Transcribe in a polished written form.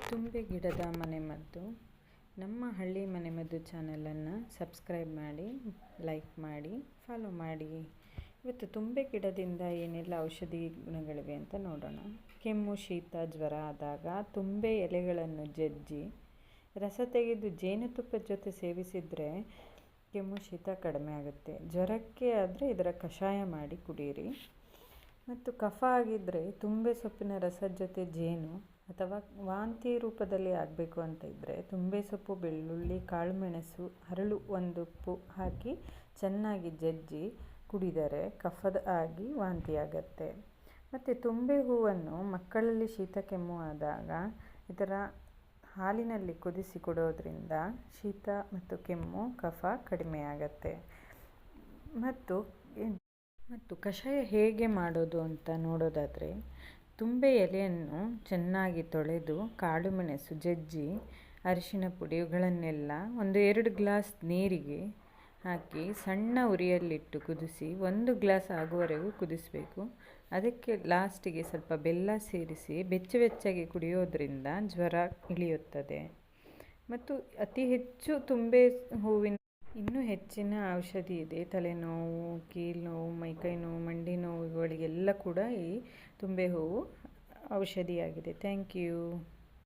ತುಂಬೆ ಗಿಡದ ಮನೆಮದ್ದು. ನಮ್ಮ ಹಳ್ಳಿ ಮನೆಮದ್ದು ಚಾನಲನ್ನು ಸಬ್ಸ್ಕ್ರೈಬ್ ಮಾಡಿ, ಲೈಕ್ ಮಾಡಿ, ಫಾಲೋ ಮಾಡಿ. ಇವತ್ತು ತುಂಬೆ ಗಿಡದಿಂದ ಏನೆಲ್ಲ ಔಷಧಿ ಗುಣಗಳಿವೆ ಅಂತ ನೋಡೋಣ. ಕೆಮ್ಮು, ಶೀತ, ಜ್ವರ ಆದಾಗ ತುಂಬೆ ಎಲೆಗಳನ್ನು ಜಜ್ಜಿ ರಸ ತೆಗೆದು ಜೇನುತುಪ್ಪದ ಜೊತೆ ಸೇವಿಸಿದರೆ ಕೆಮ್ಮು, ಶೀತ ಕಡಿಮೆ ಆಗುತ್ತೆ. ಜ್ವರಕ್ಕೆ ಆದರೆ ಇದರ ಕಷಾಯ ಮಾಡಿ ಕುಡಿಯಿರಿ. ಮತ್ತು ಕಫ ಆಗಿದ್ದರೆ ತುಂಬೆ ಸೊಪ್ಪಿನ ರಸದ ಜೊತೆ ಜೇನು ಅಥವಾ ವಾಂತಿ ರೂಪದಲ್ಲಿ ಆಗಬೇಕು ಅಂತ ಇದ್ದರೆ ತುಂಬೆ ಸೊಪ್ಪು, ಬೆಳ್ಳುಳ್ಳಿ, ಕಾಳುಮೆಣಸು, ಹರಳು, ಒಂದು ಉಪ್ಪು ಹಾಕಿ ಚೆನ್ನಾಗಿ ಜಜ್ಜಿ ಕುಡಿದರೆ ಕಫದ ಆಗಿ ವಾಂತಿ ಆಗುತ್ತೆ. ಮತ್ತು ತುಂಬೆ ಹೂವನ್ನು ಮಕ್ಕಳಲ್ಲಿ ಶೀತ ಕೆಮ್ಮು ಆದಾಗ ಇದರ ಹಾಲಿನಲ್ಲಿ ಕುದಿಸಿ ಕೊಡೋದ್ರಿಂದ ಶೀತ ಮತ್ತು ಕೆಮ್ಮು, ಕಫ ಕಡಿಮೆ ಆಗುತ್ತೆ. ಮತ್ತು ಕಷಾಯ ಹೇಗೆ ಮಾಡೋದು ಅಂತ ನೋಡೋದಾದರೆ, ತುಂಬೆ ಎಲೆಯನ್ನು ಚೆನ್ನಾಗಿ ತೊಳೆದು ಕಾಳು ಮೆಣಸು ಜಜ್ಜಿ ಅರಿಶಿನ ಪುಡಿ ಇವುಗಳನ್ನೆಲ್ಲ 1-2 ಗ್ಲಾಸ್ ನೀರಿಗೆ ಹಾಕಿ ಸಣ್ಣ ಉರಿಯಲ್ಲಿಟ್ಟು ಕುದಿಸಿ 1 ಗ್ಲಾಸ್ ಆಗುವವರೆಗೂ ಕುದಿಸಬೇಕು. ಅದಕ್ಕೆ ಲಾಸ್ಟಿಗೆ ಸ್ವಲ್ಪ ಬೆಲ್ಲ ಸೇರಿಸಿ ಬೆಚ್ಚಗೆ ಕುಡಿಯೋದ್ರಿಂದ ಜ್ವರ ಇಳಿಯುತ್ತದೆ. ಮತ್ತು ಅತಿ ಹೆಚ್ಚು ತುಂಬೆ ಹೂವಿನ ಇನ್ನೂ ಹೆಚ್ಚಿನ ಔಷಧಿ ಇದೆ. ತಲೆನೋವು, ಕೀಲುನೋವು, ಮೈಕೈ ನೋವು, ಮಂಡಿ ನೋವು ಇವುಗಳಿಗೆಲ್ಲ ಕೂಡ ಈ ತುಂಬೆ ಹೂವು ಔಷಧಿಯಾಗಿದೆ. Thank you.